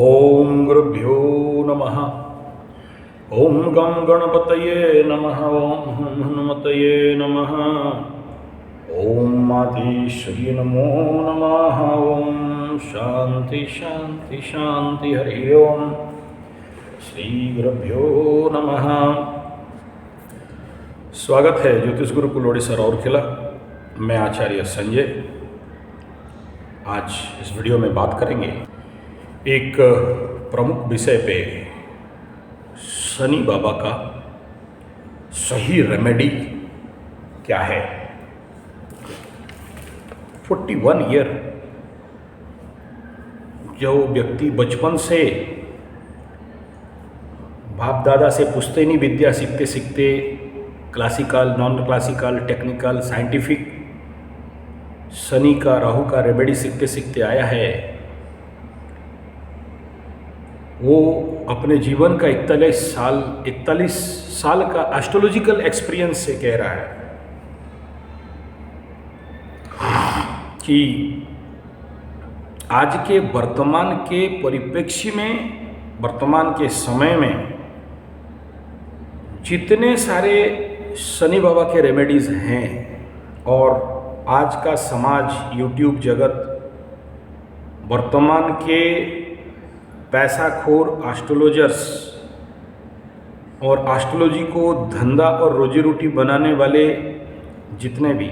ओम गुरुभ्यो नमः। ओम गं गणपतये नमः। ओम हनुमतये नमः। ओम मातेश्वरी नमो नमः। ओम शांति शांति शांति। हरि ओम श्री गुरुभ्यो नमः। स्वागत है ज्योतिष गुरुकुल ओडिशा राउरकेला। मैं आचार्य संजय। आज इस वीडियो में बात करेंगे एक प्रमुख विषय पे, शनि बाबा का सही रेमेडी क्या है। 41 ईयर जो व्यक्ति बचपन से बाप दादा से पुश्तैनी विद्या सीखते सीखते classical, non classical, technical, scientific Shani का, राहु का रेमेडी सीखते सीखते आया है, वो अपने जीवन का 41 साल का एस्ट्रोलॉजिकल एक्सपीरियंस से कह रहा है कि आज के वर्तमान के परिप्रेक्ष्य में, वर्तमान के समय में जितने सारे शनि बाबा के रेमेडीज हैं और आज का समाज, यूट्यूब जगत, वर्तमान के पैसाखोर एस्ट्रोलॉजर्स और एस्ट्रोलॉजी को धंधा और रोजी रोटी बनाने वाले जितने भी,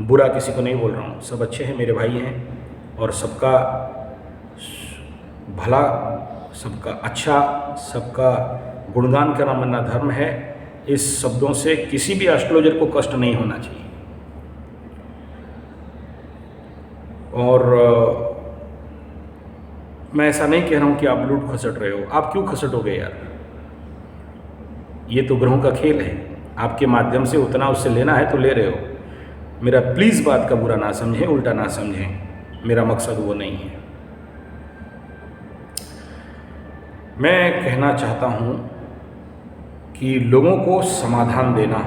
बुरा किसी को नहीं बोल रहा हूँ, सब अच्छे हैं, मेरे भाई हैं और सबका भला, सबका अच्छा, सबका गुणगान करना मानना धर्म है। इस शब्दों से किसी भी एस्ट्रोलॉजर को कष्ट नहीं होना चाहिए। और मैं ऐसा नहीं कह रहा हूँ कि आप लूट खसट रहे हो। आप क्यों खसटोगे यार? ये तो ग्रहों का खेल है। आपके माध्यम से उतना उससे लेना है तो ले रहे हो। मेरा प्लीज़ बात का बुरा ना समझें, उल्टा ना समझें, मेरा मकसद वो नहीं है। मैं कहना चाहता हूँ कि लोगों को समाधान देना,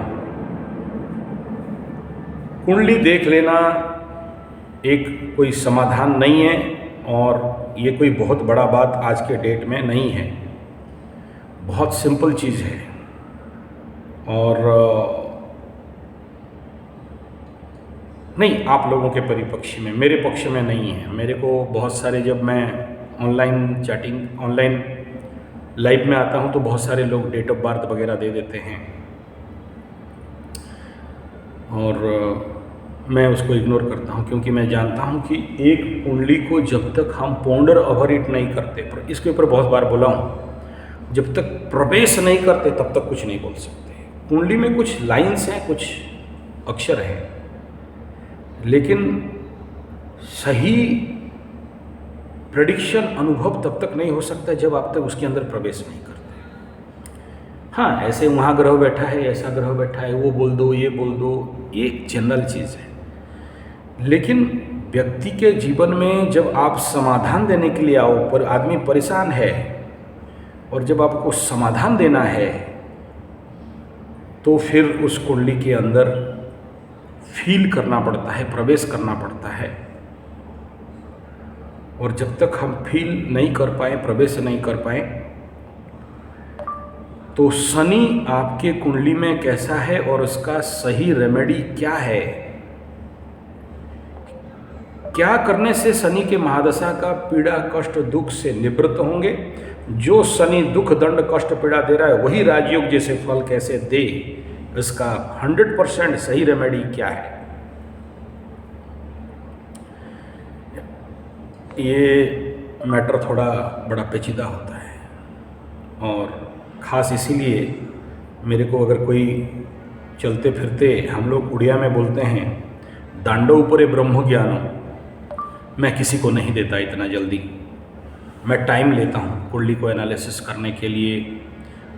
कुंडली देख लेना एक कोई समाधान नहीं है और ये कोई बहुत बड़ा बात आज के डेट में नहीं है। बहुत सिंपल चीज़ है और नहीं, आप लोगों के परिपक्ष में, मेरे पक्ष में नहीं है। मेरे को बहुत सारे, जब मैं ऑनलाइन चैटिंग, ऑनलाइन लाइव में आता हूँ तो बहुत सारे लोग डेट ऑफ बर्थ वगैरह दे देते हैं और मैं उसको इग्नोर करता हूँ, क्योंकि मैं जानता हूँ कि एक कुंडली को जब तक हम पॉन्डर ओवरइट नहीं करते, पर इसके ऊपर बहुत बार बोला हूँ, जब तक प्रवेश नहीं करते तब तक कुछ नहीं बोल सकते। कुंडली में कुछ लाइंस हैं, कुछ अक्षर हैं, लेकिन सही प्रेडिक्शन, अनुभव तब तक नहीं हो सकता जब आप तक उसके अंदर प्रवेश नहीं करते। हाँ, ऐसे वहाँ ग्रह बैठा है, ऐसा ग्रह बैठा है, वो बोल दो, ये बोल दो, ये एक जनरल चीज़ है। लेकिन व्यक्ति के जीवन में जब आप समाधान देने के लिए आओ, पर आदमी परेशान है और जब आपको समाधान देना है तो फिर उस कुंडली के अंदर फील करना पड़ता है, प्रवेश करना पड़ता है। और जब तक हम फील नहीं कर पाए, प्रवेश नहीं कर पाए, तो शनि आपके कुंडली में कैसा है और उसका सही रेमेडी क्या है, क्या करने से शनि के महादशा का पीड़ा, कष्ट, दुख से निवृत्त होंगे। जो शनि दुख, दंड, कष्ट, पीड़ा दे रहा है वही राजयोग जैसे फल कैसे दे, इसका 100% सही रेमेडी क्या है। ये मैटर थोड़ा बड़ा पेचीदा होता है और ख़ास इसीलिए मेरे को, अगर कोई चलते फिरते, हम लोग उड़िया में बोलते हैं, दांडो ऊपरे ब्रह्म ज्ञानो, मैं किसी को नहीं देता इतना जल्दी। मैं टाइम लेता हूँ कुंडली को एनालिसिस करने के लिए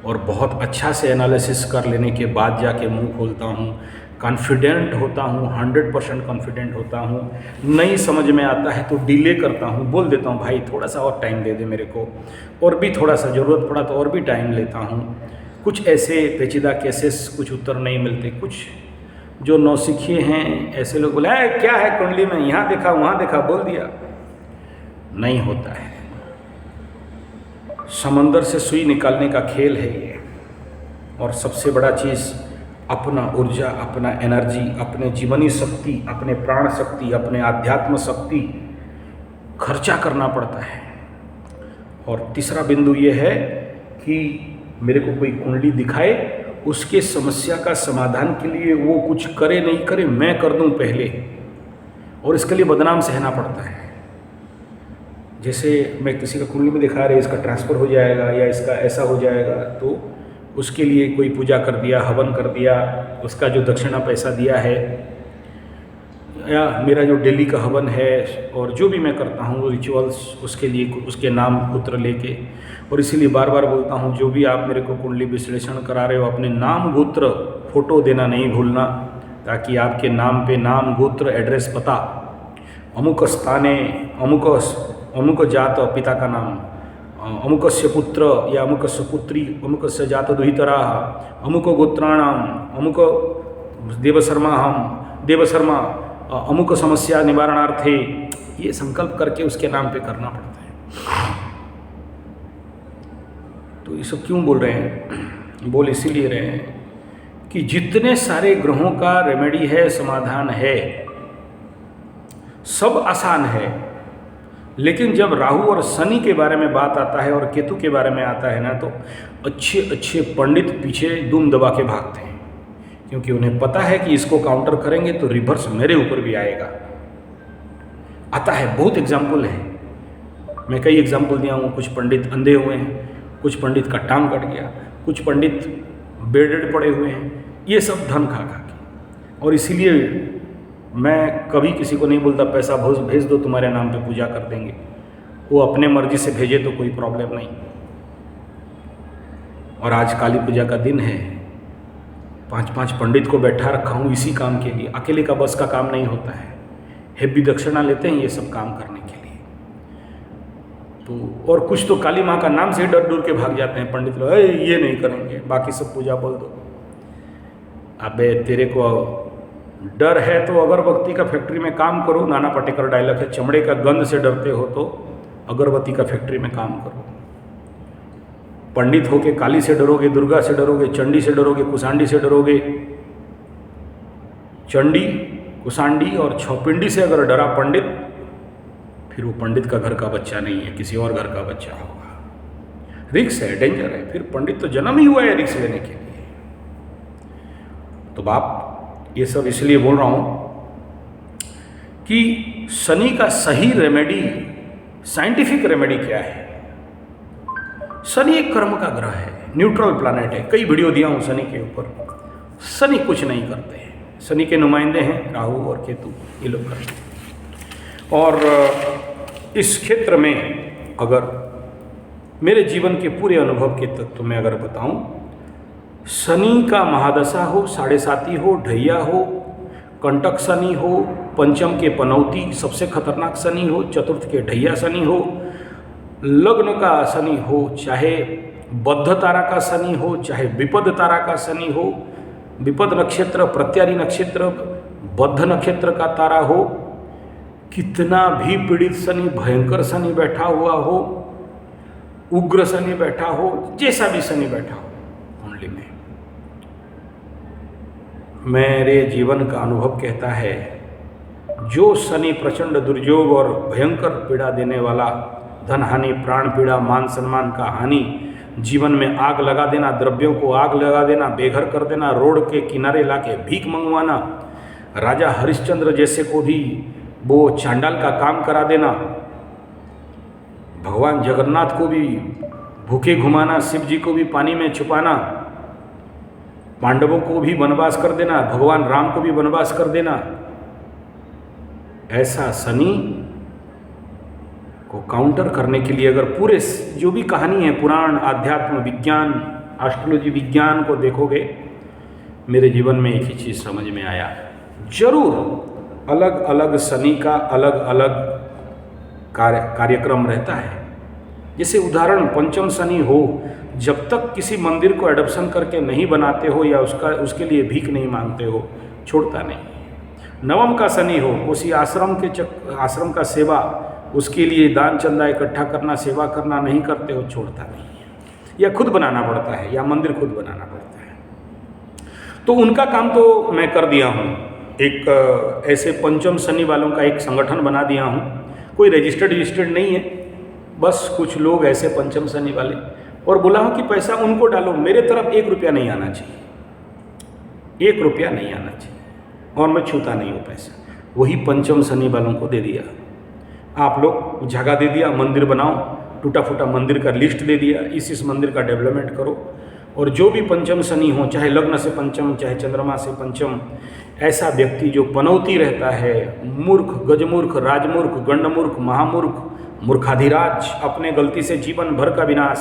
और बहुत अच्छा से एनालिसिस कर लेने के बाद जाके मुंह खोलता हूँ, कॉन्फिडेंट होता हूँ, 100% कॉन्फिडेंट होता हूँ। नहीं समझ में आता है तो डिले करता हूँ, बोल देता हूँ भाई थोड़ा सा और टाइम दे दे मेरे को, और भी थोड़ा सा ज़रूरत पड़ा तो और भी टाइम लेता हूँ। कुछ ऐसे पेचीदा केसेस, कुछ उत्तर नहीं मिलते, कुछ जो नौसिखिए हैं ऐसे लोग बोले क्या है कुंडली में, यहाँ देखा वहाँ देखा, बोल दिया, नहीं होता है। समंदर से सुई निकालने का खेल है ये। और सबसे बड़ा चीज़ अपना ऊर्जा, अपना एनर्जी, अपने जीवनी शक्ति, अपने प्राण शक्ति, अपने आध्यात्म शक्ति खर्चा करना पड़ता है। और तीसरा बिंदु ये है कि मेरे को कोई कुंडली दिखाए, उसके समस्या का समाधान के लिए वो कुछ करे नहीं करे, मैं कर दूं पहले, और इसके लिए बदनाम सहना पड़ता है। जैसे मैं किसी का कुंडली में दिखा रहे इसका ट्रांसफ़र हो जाएगा या इसका ऐसा हो जाएगा, तो उसके लिए कोई पूजा कर दिया, हवन कर दिया, उसका जो दक्षिणा पैसा दिया है, या मेरा जो डेली का हवन है और जो भी मैं करता हूँ वो रिचुअल्स, उसके लिए उसके नाम गोत्र लेके, और इसीलिए बार बार बोलता हूँ जो भी आप मेरे को कुंडली विश्लेषण करा रहे हो, अपने नाम गोत्र फोटो देना नहीं भूलना, ताकि आपके नाम पे नाम गोत्र एड्रेस पता, अमुक स्थाने अमुक जात पिता का नाम, अमुकस्य पुत्र या अमुकस्य पुत्री, अमुकस्य जात दुहितरा, अमुक गोत्राणाम, अमुक देवशर्मा अमुक समस्या निवारणार्थे, ये संकल्प करके उसके नाम पे करना पड़ता है। तो ये सब क्यों बोल रहे हैं? बोल इसीलिए रहे हैं कि जितने सारे ग्रहों का रेमेडी है, समाधान है, सब आसान है, लेकिन जब राहु और शनि के बारे में बात आता है और केतु के बारे में आता है ना, तो अच्छे अच्छे पंडित पीछे दुम दबा के भागते हैं, क्योंकि उन्हें पता है कि इसको काउंटर करेंगे तो रिवर्स मेरे ऊपर भी आएगा। आता है, बहुत एग्जाम्पल है, मैं कई एग्जाम्पल दिया हूँ। कुछ पंडित अंधे हुए हैं, कुछ पंडित का टांग कट गया, कुछ पंडित बेडेड पड़े हुए हैं, ये सब धन खा के। और इसीलिए मैं कभी किसी को नहीं बोलता पैसा भेज दो तुम्हारे नाम पे पूजा कर देंगे, वो अपने मर्जी से भेजे तो कोई प्रॉब्लम नहीं। और आज काली पूजा का दिन है, 5-5 पंडित को बैठा रखा हूँ इसी काम के लिए। अकेले का बस का काम नहीं होता है, हेवी दक्षिणा लेते हैं ये सब काम करने के लिए। तो और कुछ तो काली माँ का नाम से डर के भाग जाते हैं पंडित लोग, ये नहीं करेंगे, बाकी सब पूजा बोल दो। अबे तेरे को डर है तो अगरबत्ती का फैक्ट्री में काम करो, नाना पाटेकर डायलॉग है, चमड़े का गंध से डरते हो तो अगरबत्ती का फैक्ट्री में काम करो। पंडित होके काली से डरोगे, दुर्गा से डरोगे, चंडी से डरोगे, कुसांडी से डरोगे। चंडी, कुसांडी और छौपिंडी से अगर डरा पंडित, फिर वो पंडित का घर का बच्चा नहीं है, किसी और घर का बच्चा होगा। रिक्स है, डेंजर है, फिर पंडित तो जन्म ही हुआ है रिक्स लेने के लिए। तो बाप ये सब इसलिए बोल रहा हूँ कि शनि का सही रेमेडी, साइंटिफिक रेमेडी क्या है। शनि एक कर्म का ग्रह है, न्यूट्रल प्लैनेट है, कई वीडियो दिया हूँ शनि के ऊपर। शनि कुछ नहीं करते हैं, शनि के नुमाइंदे हैं राहु और केतु, ये लोग करते हैं। और इस क्षेत्र में अगर मेरे जीवन के पूरे अनुभव के तत्व में अगर बताऊं, शनि का महादशा हो, 7.5 हो, ढैया हो, कंटक शनि हो, पंचम के पनौती सबसे खतरनाक शनि हो, चतुर्थ के ढैया शनि हो, लग्न का शनि हो, चाहे बद्ध तारा का शनि हो, चाहे विपद तारा का शनि हो, विपद नक्षत्र, प्रत्यारी नक्षत्र, बद्ध नक्षत्र का तारा हो, कितना भी पीड़ित शनि, भयंकर शनि बैठा हुआ हो, उग्र शनि बैठा हो, जैसा भी शनि बैठा हो कुंडली में, मेरे जीवन का अनुभव कहता है जो शनि प्रचंड दुर्योग और भयंकर पीड़ा देने वाला, धन हानि, प्राण पीड़ा, मान सम्मान का हानि, जीवन में आग लगा देना, द्रव्यों को आग लगा देना, बेघर कर देना, रोड के किनारे लाके भीख मंगवाना, राजा हरिश्चंद्र जैसे को भी वो चांडाल का काम करा देना, भगवान जगन्नाथ को भी भूखे घुमाना, शिव जी को भी पानी में छुपाना, पांडवों को भी वनवास कर देना, भगवान राम को भी वनवास कर देना, ऐसा शनि को काउंटर करने के लिए अगर पूरे जो भी कहानी है, पुराण, आध्यात्म, विज्ञान, एस्ट्रोलॉजी विज्ञान को देखोगे, मेरे जीवन में एक ही चीज़ समझ में आया। जरूर अलग अलग शनि का अलग अलग कार्यक्रम रहता है। जैसे उदाहरण, पंचम शनि हो, जब तक किसी मंदिर को एडॉप्शन करके नहीं बनाते हो या उसके लिए भीख नहीं मांगते हो, छोड़ता नहीं। नवम का शनि हो, उसी आश्रम का सेवा, उसके लिए दान चंदा इकट्ठा करना, सेवा करना नहीं करते हो, छोड़ता नहीं है, या खुद बनाना पड़ता है, या मंदिर खुद बनाना पड़ता है। तो उनका काम तो मैं कर दिया हूँ। एक ऐसे पंचम शनि वालों का एक संगठन बना दिया हूँ। कोई रजिस्टर्ड नहीं है, बस कुछ लोग ऐसे पंचम शनि वाले, और बोला हूँ कि पैसा उनको डालो, मेरे तरफ 1 रुपया नहीं आना चाहिए, 1 रुपया नहीं आना चाहिए, और मैं छूता नहीं हूँ पैसा। वही पंचम शनि वालों को दे दिया। आप लोग जगह दे दिया, मंदिर बनाओ, टूटा फूटा मंदिर का लिस्ट दे दिया, इस मंदिर का डेवलपमेंट करो। और जो भी पंचम शनि हो, चाहे लग्न से पंचम, चाहे चंद्रमा से पंचम, ऐसा व्यक्ति जो पनौती रहता है, मूर्ख, गजमूर्ख, राजमूर्ख, गंडमूर्ख, महामूर्ख, मूर्खाधिराज, अपने गलती से जीवन भर का विनाश,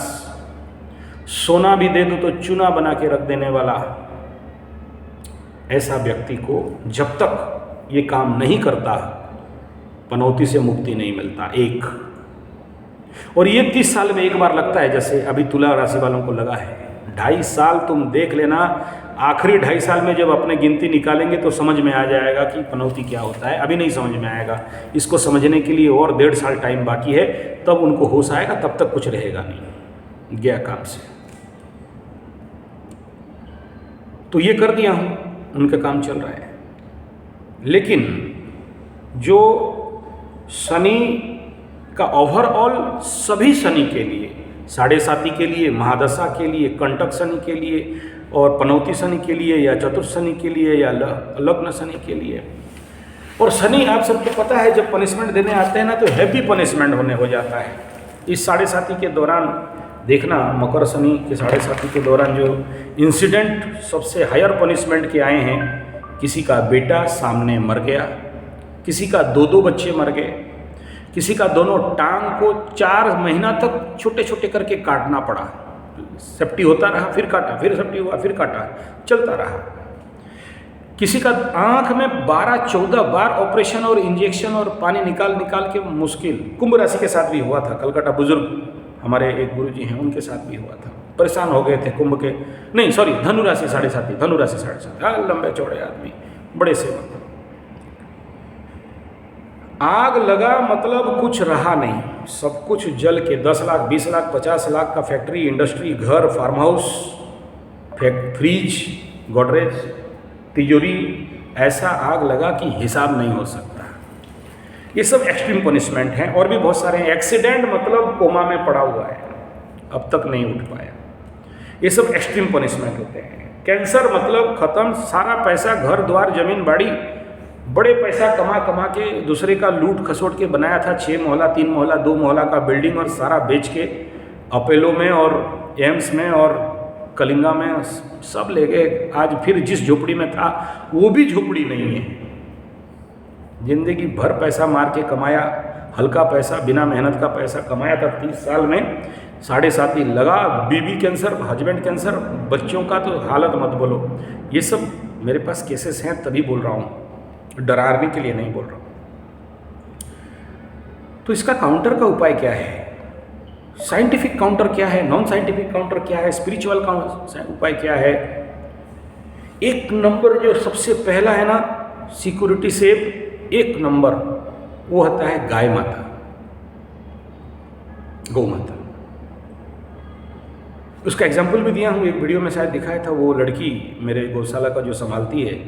सोना भी दे दो तो चूना बना के रख देने वाला, ऐसा व्यक्ति को जब तक ये काम नहीं करता, पनौती से मुक्ति नहीं मिलता। एक और ये 30 साल में एक बार लगता है, जैसे अभी तुला राशि वालों को लगा है। 2.5 साल तुम देख लेना, आखिरी 2.5 साल में जब अपने गिनती निकालेंगे तो समझ में आ जाएगा कि पनौती क्या होता है। अभी नहीं समझ में आएगा, इसको समझने के लिए और 1.5 साल टाइम बाकी है, तब उनको होश आएगा, तब तक कुछ रहेगा नहीं, गया काम से। तो ये कर दिया हूँ, उनका काम चल रहा है। लेकिन जो शनि का ओवरऑल सभी शनि के लिए, 7.5 के लिए, महादशा के लिए, कंटक शनि के लिए, और पनौती शनि के लिए, या चतुर्थ शनि के लिए, या लग्न शनि के लिए। और शनि आप सबको पता है, जब पनिशमेंट देने आते हैं ना, तो हैप्पी पनिशमेंट होने हो जाता है। इस 7.5 के दौरान देखना, मकर शनि के 7.5 के दौरान जो इंसिडेंट सबसे हायर पनिशमेंट के आए हैं, किसी का बेटा सामने मर गया, किसी का 2-2 बच्चे मर गए, किसी का दोनों टांग को 4 महीना तक छोटे छोटे करके काटना पड़ा। सेफ्टी होता रहा, फिर काटा, फिर सेफ्टी हुआ, फिर काटा, चलता रहा। किसी का आंख में 12-14 बार ऑपरेशन और इंजेक्शन और पानी निकाल के मुश्किल। कुंभ राशि के साथ भी हुआ था, कलकत्ता बुजुर्ग हमारे एक गुरुजी हैं, उनके साथ भी हुआ था। परेशान हो गए थे कुंभ के, नहीं सॉरी, धनु राशि 7.5, धनु राशि 7.5, लंबे चौड़े आदमी, बड़े सेवक। आग लगा मतलब कुछ रहा नहीं, सब कुछ जल के 10 लाख, 20 लाख, 50 लाख का फैक्ट्री, इंडस्ट्री, घर, फार्म हाउस, फ्रिज, गोदरेज, तिजोरी, ऐसा आग लगा कि हिसाब नहीं हो सकता। ये सब एक्सट्रीम पनिशमेंट हैं, और भी बहुत सारे हैं। एक्सीडेंट मतलब कोमा में पड़ा हुआ है, अब तक नहीं उठ पाया, ये सब एक्सट्रीम पनिशमेंट होते हैं। कैंसर मतलब खत्म, सारा पैसा, घर द्वार, जमीन बाड़ी, बड़े पैसा कमा के दूसरे का लूट खसोट के बनाया था, 6 मोहला, 3 मोहला, 2 मोहला का बिल्डिंग, और सारा बेच के अपोलो में और एम्स में और कलिंगा में सब ले गए। आज फिर जिस झोपड़ी में था वो भी झोपड़ी नहीं है। जिंदगी भर पैसा मार के कमाया, हल्का पैसा, बिना मेहनत का पैसा कमाया था, 30 साल में 7.5 लगा। बीवी कैंसर, हस्बैंड कैंसर, बच्चों का तो हालत मत बोलो। ये सब मेरे पास केसेस हैं, तभी बोल रहा हूँ, डराने के लिए नहीं बोल रहा हूँ। तो इसका काउंटर का उपाय क्या है? साइंटिफिक काउंटर क्या है? नॉन साइंटिफिक काउंटर क्या है? स्पिरिचुअल उपाय क्या है? एक नंबर जो सबसे पहला है ना, सिक्योरिटी सेव, एक नंबर वो होता है गाय माता, गौ माता। उसका एग्जाम्पल भी दिया हूँ, एक वीडियो में शायद दिखाया था। वो लड़की मेरे गौशाला का जो संभालती है,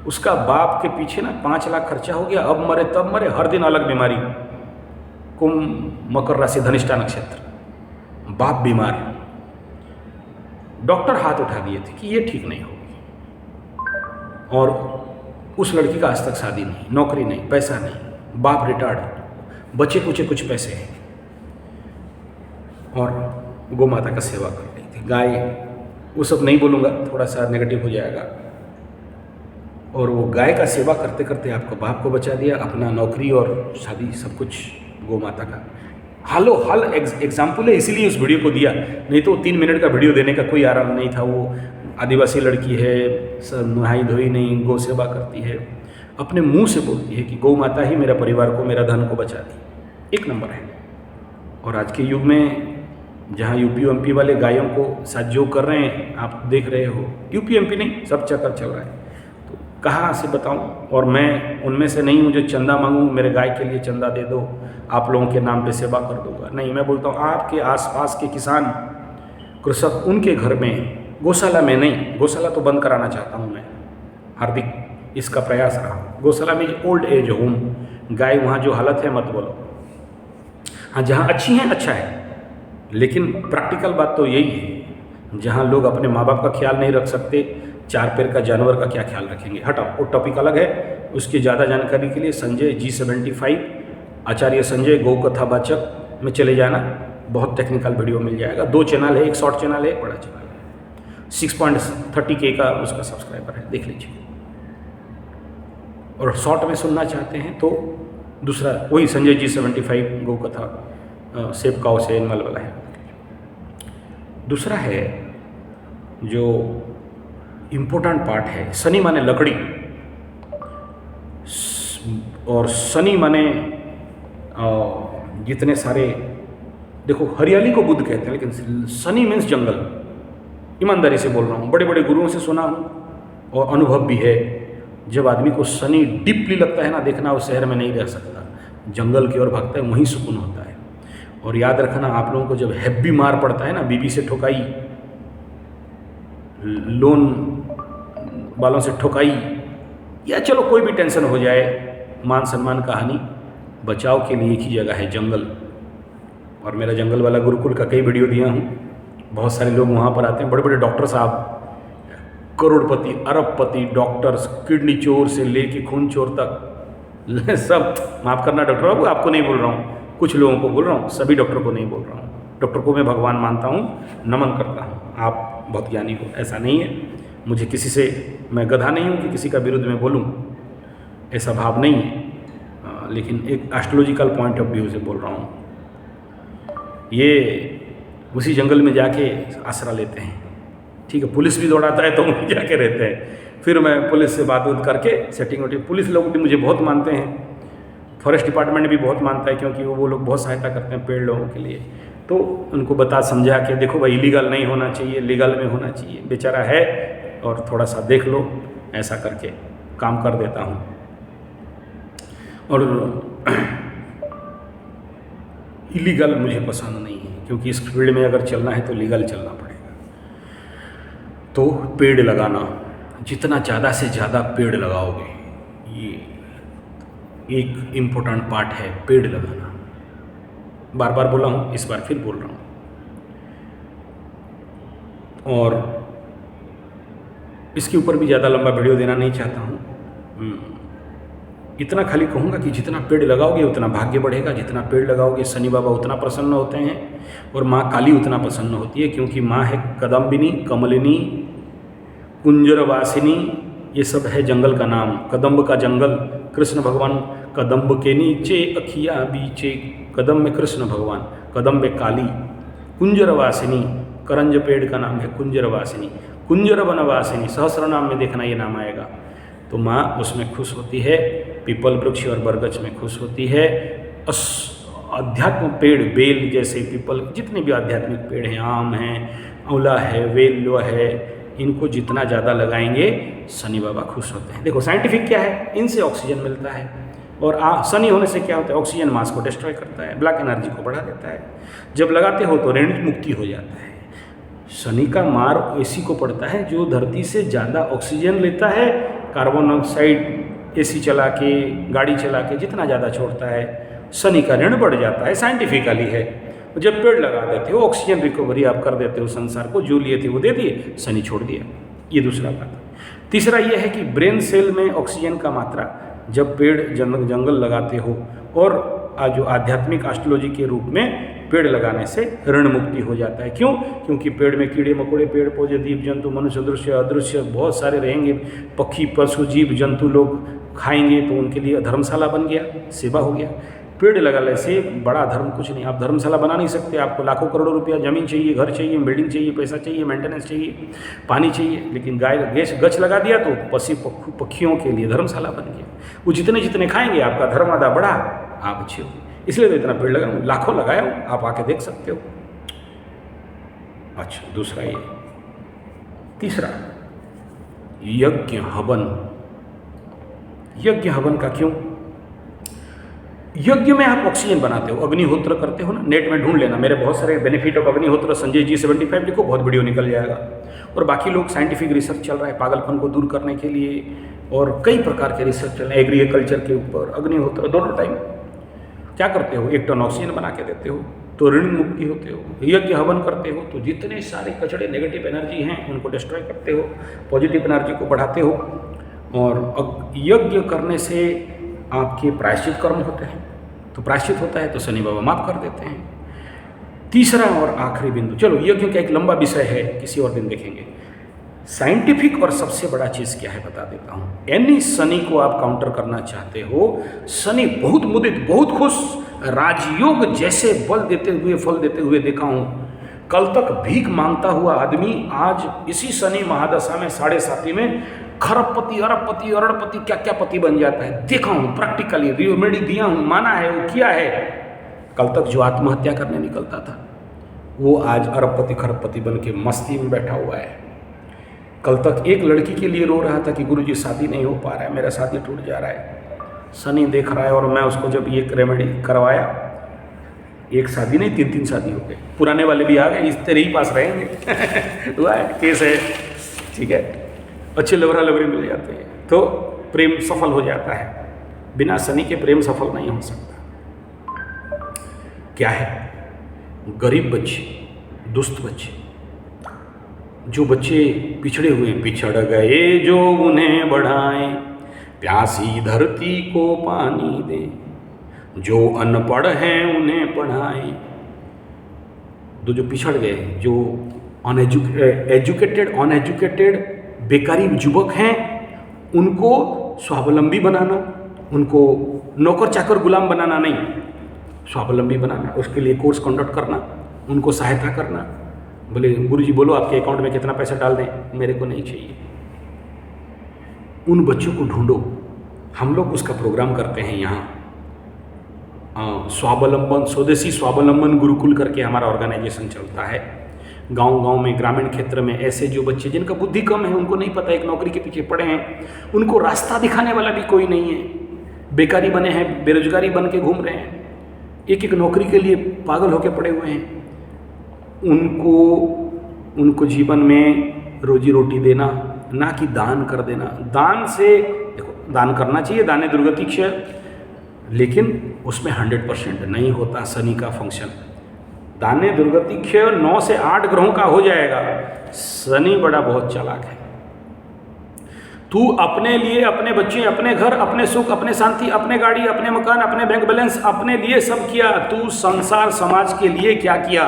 उसका बाप के पीछे ना 5 लाख खर्चा हो गया, अब मरे तब मरे, हर दिन अलग बीमारी। कुंभ, मकर राशि, धनिष्ठा नक्षत्र, बाप बीमार, डॉक्टर हाथ उठा दिए थे कि ये ठीक नहीं होगी। और उस लड़की का आज तक शादी नहीं, नौकरी नहीं, पैसा नहीं, बाप रिटायर्ड, बचे कुछ पैसे हैं, और गौ माता का सेवा कर रही थी। गाय, वो सब नहीं बोलूँगा, थोड़ा सा नेगेटिव हो जाएगा। और वो गाय का सेवा करते करते आपको बाप को बचा दिया, अपना नौकरी और शादी सब कुछ गौ माता का। हालो हाल एग्जाम्पल है, इसीलिए उस वीडियो को दिया, नहीं तो 3 मिनट का वीडियो देने का कोई आराम नहीं था। वो आदिवासी लड़की है, नहाई धोई नहीं, गौ सेवा करती है, अपने मुंह से बोलती है कि गौ माता ही मेरा परिवार को, मेरा धन को बचा दी। एक नंबर है। और आज के युग में जहाँ यूपी वाले गायों को साथ जो कर रहे हैं, आप देख रहे हो, यूपी नहीं, सब चक्कर चल रहा है। तो कहाँ से बताऊं? और मैं उनमें से नहीं हूँ जो चंदा मांगूँ, मेरे गाय के लिए चंदा दे दो, आप लोगों के नाम पे सेवा कर दूंगा। नहीं, मैं बोलता हूँ आपके आसपास के किसान, कृषक, उनके घर में, गौशाला में नहीं, गौशाला तो बंद कराना चाहता हूँ मैं, हार्दिक इसका प्रयास रहा। गौशाला में ओल्ड एज होम, गाय वहाँ जो हालत है मत बोलो। हाँ, जहाँ अच्छी हैं अच्छा है, लेकिन प्रैक्टिकल बात तो यही है, जहाँ लोग अपने माँ बाप का ख्याल नहीं रख सकते, चार पैर का जानवर का क्या ख्याल रखेंगे। हटाओ, वो टॉपिक अलग है। उसकी ज़्यादा जानकारी के लिए संजय G75, आचार्य संजय गौ कथावाचक में चले जाना, बहुत टेक्निकल वीडियो मिल जाएगा। 2 चैनल है, एक शॉर्ट चैनल है, एक बड़ा चैनल है। 6.30K का उसका सब्सक्राइबर है, देख लीजिए। और शॉर्ट में सुनना चाहते हैं तो दूसरा वही संजय G75 गौ कथा सेब काउ से एनिमल वाला है। दूसरा है जो इम्पोर्टेंट पार्ट है, शनि माने लकड़ी, और शनि माने जितने सारे, देखो हरियाली को बुद्ध कहते हैं, लेकिन शनि मीन्स जंगल। ईमानदारी से बोल रहा हूँ, बड़े बड़े गुरुओं से सुना हूँ और अनुभव भी है। जब आदमी को शनि डीपली लगता है ना, देखना वो शहर में नहीं रह सकता, जंगल की ओर भागता है, वहीं सुकून होता है। और याद रखना, आप लोगों को जब हैवी मार पड़ता है ना, बीवी से ठोकाई, लोन वालों से ठोकाई, या चलो कोई भी टेंशन हो जाए, मान सम्मान का हानि, बचाव के लिए एक ही जगह है, जंगल। और मेरा जंगल वाला गुरुकुल का कई वीडियो दिया हूँ, बहुत सारे लोग वहाँ पर आते हैं, बड़े बड़े डॉक्टर साहब, करोड़पति, अरबपति डॉक्टर्स, किडनी चोर से लेके खून चोर तक, सब। माफ़ करना डॉक्टर बाबू, आपको नहीं बोल रहा हूँ, कुछ लोगों को बोल रहा हूँ, सभी डॉक्टर को नहीं बोल रहा हूँ। डॉक्टर को मैं भगवान मानता हूँ, नमन करता हूँ, आप बहुत ज्ञानी हो, ऐसा नहीं है। मुझे किसी से, मैं गधा नहीं हूँ कि किसी का विरुद्ध में बोलूँ, ऐसा भाव नहीं है। लेकिन एक एस्ट्रोलॉजिकल पॉइंट ऑफ व्यू से बोल रहा हूँ। ये उसी जंगल में जाके आसरा लेते हैं, ठीक है, पुलिस भी दौड़ाता है तो वहीं जाके रहते हैं। फिर मैं पुलिस से बात उत करके सेटिंग वोटिंग, पुलिस लोग भी मुझे बहुत मानते हैं, फॉरेस्ट डिपार्टमेंट भी बहुत मानता है, क्योंकि वो लोग बहुत सहायता करते हैं पेड़ लोगों के लिए। तो उनको बता समझा के, देखो भाई इलीगल नहीं होना चाहिए, लीगल में होना चाहिए, बेचारा है और थोड़ा सा देख लो, ऐसा करके काम कर देता हूँ। और इलीगल मुझे पसंद नहीं है, क्योंकि इस फील्ड में अगर चलना है तो लीगल चलना पड़ेगा। तो पेड़ लगाना, जितना ज़्यादा से ज़्यादा पेड़ लगाओगे, ये एक इम्पोर्टेंट पार्ट है, पेड़ लगाना। बार बार बोला हूँ, इस बार फिर बोल रहा हूँ। और इसके ऊपर भी ज़्यादा लंबा वीडियो देना नहीं चाहता हूँ, इतना खाली कहूँगा कि जितना पेड़ लगाओगे उतना भाग्य बढ़ेगा, जितना पेड़ लगाओगे शनि बाबा उतना प्रसन्न होते हैं, और माँ काली उतना प्रसन्न होती है, क्योंकि माँ है कदम्बिनी, कमलिनी, कुंजरवासिनी, ये सब है जंगल का नाम, कदम्ब का जंगल। कृष्ण भगवान कदम्ब के नीचे अखिया बीचे, कदम्ब में कृष्ण भगवान, कदम्ब में काली, कुंजरवासिनी, करंज पेड़ का नाम है कुंजरवासिनी, कुंजर वनवासिनी, सहस्र नाम में देखना ये नाम आएगा। तो माँ उसमें खुश होती है, पीपल वृक्ष और बरगद में खुश होती है। अध्यात्म पेड़, बेल जैसे, पीपल, जितने भी आध्यात्मिक पेड़ हैं, आम हैं, औला है, वेल्व है, इनको जितना ज़्यादा लगाएंगे शनि बाबा खुश होते हैं। देखो साइंटिफिक क्या है, इनसे ऑक्सीजन मिलता है, और शनि होने से क्या होता है, ऑक्सीजन मास को डिस्ट्रॉय करता है, ब्लैक एनर्जी को बढ़ा देता है। जब लगाते हो तो ऋण मुक्ति हो जाता है। शनि का मार एसी को पड़ता है जो धरती से ज़्यादा ऑक्सीजन लेता है, कार्बन डाइऑक्साइड एसी चला के, गाड़ी चला के जितना ज़्यादा छोड़ता है, शनि का ऋण बढ़ जाता है, साइंटिफिकली है। जब पेड़ लगा देते हो, ऑक्सीजन रिकवरी आप कर देते हो, संसार को जो लिए थे वो दे दिए, शनि छोड़ दिया। ये दूसरा बात। तीसरा ये है कि ब्रेन सेल में ऑक्सीजन का मात्रा, जब पेड़ जंगल लगाते हो, और जो आध्यात्मिक एस्ट्रोलॉजी के रूप में पेड़ लगाने से ऋण मुक्ति हो जाता है। क्यों? क्योंकि पेड़ में कीड़े मकोड़े, पेड़ पौधे, जीव जंतु, मनुष्य दृश्य अदृश्य बहुत सारे रहेंगे, पक्षी पशु जीव जंतु लोग खाएंगे, तो उनके लिए धर्मशाला बन गया, सेवा हो गया। पेड़ लगाने से बड़ा धर्म कुछ नहीं। आप धर्मशाला बना नहीं सकते, आपको लाखों करोड़ों रुपया ज़मीन चाहिए, घर चाहिए, बिल्डिंग चाहिए, पैसा चाहिए, मेंटेनेंस चाहिए, पानी चाहिए, लेकिन गाय गच लगा दिया तो पशु पक्षियों के लिए धर्मशाला बन गया। वो जितने जितने खाएंगे आपका धर्म आधा बढ़ा, आप अच्छे हो। इसलिए तो इतना पेड़ लगाऊँ, लाखों लगाया हूँ, आप आके देख सकते हो। अच्छा, दूसरा ये। तीसरा, यज्ञ हवन यज्ञ हवन का क्यों? यज्ञ में आप ऑक्सीजन बनाते हो, अग्निहोत्र करते हो ना, नेट में ढूंढ लेना, मेरे बहुत सारे बेनिफिट ऑफ अग्निहोत्र संजय जी 75 लिखो, बहुत वीडियो निकल जाएगा। और बाकी लोग साइंटिफिक रिसर्च चल रहा है पागलपन को दूर करने के लिए, और कई प्रकार के रिसर्च चल रहे हैं एग्रीकल्चर के ऊपर। अग्निहोत्र दोनों टाइम क्या करते हो, 1 टन ऑक्सीजन बना के देते हो तो ऋण मुक्ति होते हो। यज्ञ हवन करते हो तो जितने सारे कचड़े नेगेटिव एनर्जी हैं उनको डिस्ट्रॉय करते हो, पॉजिटिव एनर्जी को बढ़ाते हो। और यज्ञ करने से आपके प्रायश्चित कर्म होते हैं, तो प्रायश्चित होता है तो शनि बाबा माफ कर देते हैं। तीसरा और आखिरी बिंदु, चलो यज्ञ का एक लंबा विषय है, किसी और दिन देखेंगे। साइंटिफिक और सबसे बड़ा चीज़ क्या है बता देता हूँ। यानी शनि को आप काउंटर करना चाहते हो, शनि बहुत मुदित, बहुत खुश, राजयोग जैसे बल देते हुए, फल देते हुए देखा हूँ। कल तक भीख मांगता हुआ आदमी आज इसी शनि महादशा में 7.5 में खरबपति, अरबपति, अरड़पति, क्या क्या पति बन जाता है, देखा हूँ प्रैक्टिकली, रेमेडी दिया हूँ, माना है, वो किया है। कल तक जो आत्महत्या करने निकलता था वो आज अरबपति खरबपति बन के मस्ती में बैठा हुआ है। कल तक एक लड़की के लिए रो रहा था कि गुरुजी शादी नहीं हो पा रहा है, मेरा शादी टूट जा रहा है, शनि देख रहा है। और मैं उसको जब ये रेमेडी करवाया, एक शादी नहीं 3-3 शादी हो गई, पुराने वाले भी आ गए, इस तेरे ही पास रहेंगे हुआ है, केस है, ठीक है, अच्छे लवरा लवरी मिल जाते हैं तो प्रेम सफल हो जाता है। बिना शनि के प्रेम सफल नहीं हो सकता। क्या है, गरीब बच्चे, दुष्ट बच्चे, जो बच्चे पिछड़े हुए, पिछड़ गए जो उन्हें बढ़ाएं, प्यासी धरती को पानी दे, जो अनपढ़ हैं उन्हें पढ़ाएं। जो पिछड़ गए, जो एजुकेटेड अनएजुकेटेड बेकारी युवक हैं, उनको स्वावलंबी बनाना, उनको नौकर चाकर गुलाम बनाना नहीं, स्वावलंबी बनाना, उसके लिए कोर्स कंडक्ट करना, उनको सहायता करना। बोले गुरुजी बोलो आपके अकाउंट में कितना पैसा डाल दें, मेरे को नहीं चाहिए। उन बच्चों को ढूंढो। हम लोग उसका प्रोग्राम करते हैं यहाँ, स्वावलंबन, स्वदेशी स्वावलंबन गुरुकुल करके हमारा ऑर्गेनाइजेशन चलता है। गांव-गांव में, ग्रामीण क्षेत्र में ऐसे जो बच्चे जिनका बुद्धि कम है, उनको नहीं पता, एक नौकरी के पीछे पड़े हैं, उनको रास्ता दिखाने वाला भी कोई नहीं है, बेकारी बने हैं, बेरोजगारी बन के घूम रहे हैं, एक नौकरी के लिए पागल होके पड़े हुए हैं, उनको जीवन में रोजी रोटी देना, ना कि दान कर देना। दान से देखो, दान करना चाहिए, दाने दुर्गतिक्ष, लेकिन उसमें 100% नहीं होता शनि का फंक्शन। दाने दुर्गतिक्ष 9 से 8 ग्रहों का हो जाएगा। शनि बड़ा बहुत चालाक है। तू अपने लिए, अपने बच्चे, अपने घर, अपने सुख, अपने शांति, अपने गाड़ी, अपने मकान, अपने बैंक बैलेंस, अपने लिए सब किया। तू संसार समाज के लिए क्या किया?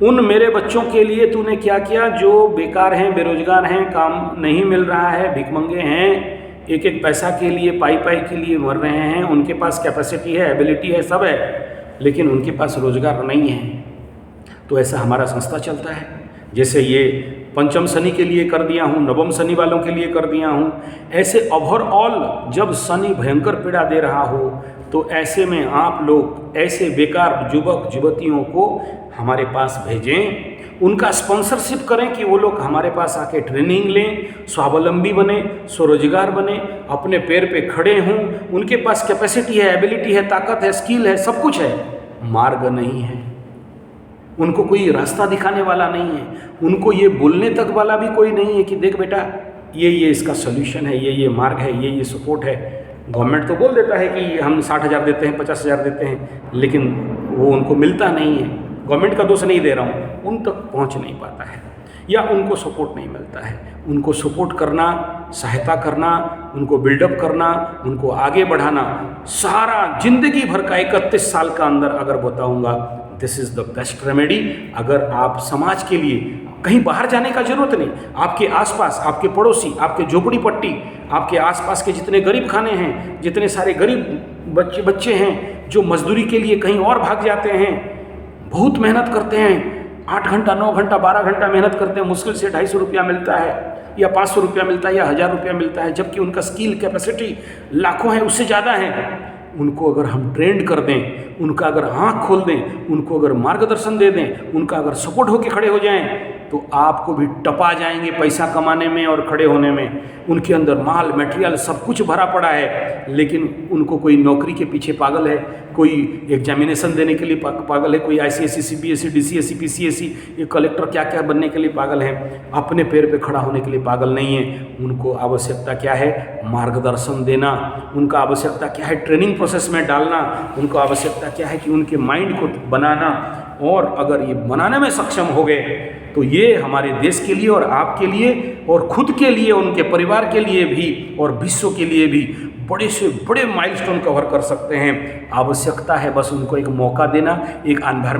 उन मेरे बच्चों के लिए तूने क्या किया जो बेकार हैं, बेरोजगार हैं, काम नहीं मिल रहा है, भिखमंगे हैं, एक एक पैसा के लिए, पाई के लिए मर रहे हैं। उनके पास कैपेसिटी है, एबिलिटी है, सब है, लेकिन उनके पास रोजगार नहीं है। तो ऐसा हमारा संस्था चलता है। जैसे ये पंचम शनि के लिए कर दिया हूँ, नवम शनि वालों के लिए कर दिया हूँ, ऐसे ओवरऑल जब शनि भयंकर पीड़ा दे रहा हो तो ऐसे में आप लोग ऐसे बेकार युवक युवतियों को हमारे पास भेजें, उनका स्पॉन्सरशिप करें कि वो लोग हमारे पास आके ट्रेनिंग लें, स्वावलंबी बने, स्वरोजगार बने, अपने पैर पे खड़े हों। उनके पास कैपेसिटी है, एबिलिटी है, ताकत है, स्किल है, सब कुछ है, मार्ग नहीं है। उनको कोई रास्ता दिखाने वाला नहीं है, उनको ये बोलने तक वाला भी कोई नहीं है कि देख बेटा ये इसका सोल्यूशन है, ये मार्ग है, ये सपोर्ट है। गवर्नमेंट तो बोल देता है कि हम 60,000 देते हैं, 50,000 देते हैं, लेकिन वो उनको मिलता नहीं है। गवर्नमेंट का दोष नहीं दे रहा हूँ, उन तक पहुँच नहीं पाता है या उनको सपोर्ट नहीं मिलता है। उनको सपोर्ट करना, सहायता करना, उनको बिल्डअप करना, उनको आगे बढ़ाना, सारा जिंदगी भर का 31 साल का अंदर अगर बताऊँगा, this is the best remedy. अगर आप समाज के लिए कहीं बाहर जाने का जरूरत नहीं, आपके आसपास, आपके पड़ोसी, आपके झोपड़ी पट्टी, आपके आसपास के जितने गरीब खाने हैं, जितने सारे गरीब बच्चे हैं जो मजदूरी के लिए कहीं और भाग जाते हैं, बहुत मेहनत करते हैं, 8 घंटा, 9 घंटा, 12 घंटा मेहनत करते हैं, मुश्किल से 250 रुपया मिलता है या 500 रुपया मिलता है या 1000 रुपया मिलता है, जबकि उनका स्किल कैपेसिटी लाखों है, उससे ज़्यादा है। उनको अगर हम ट्रेंड कर दें, उनका अगर आँख खोल दें, उनको अगर मार्गदर्शन दे दें, उनका अगर सपोर्ट होकर खड़े हो जाएं, तो आपको भी टपा जाएंगे पैसा कमाने में और खड़े होने में। उनके अंदर माल मटेरियल सब कुछ भरा पड़ा है, लेकिन उनको कोई नौकरी के पीछे पागल है, कोई एग्जामिनेशन देने के लिए पागल है, कोई ICSE CBSE DCSE PCSE ये कलेक्टर क्या क्या बनने के लिए पागल है, अपने पैर पे खड़ा होने के लिए पागल नहीं है। उनको आवश्यकता क्या है? मार्गदर्शन देना। उनका आवश्यकता क्या है? ट्रेनिंग प्रोसेस में डालना। उनको आवश्यकता क्या है कि उनके माइंड को बनाना। और अगर ये बनाने में सक्षम हो गए तो ये हमारे देश के लिए और आपके लिए और खुद के लिए, उनके परिवार के लिए भी और विश्व के लिए भी बड़े से बड़े माइलस्टोन कवर कर सकते हैं। आवश्यकता है बस उनको एक मौका देना, एक एनवायरनमेंट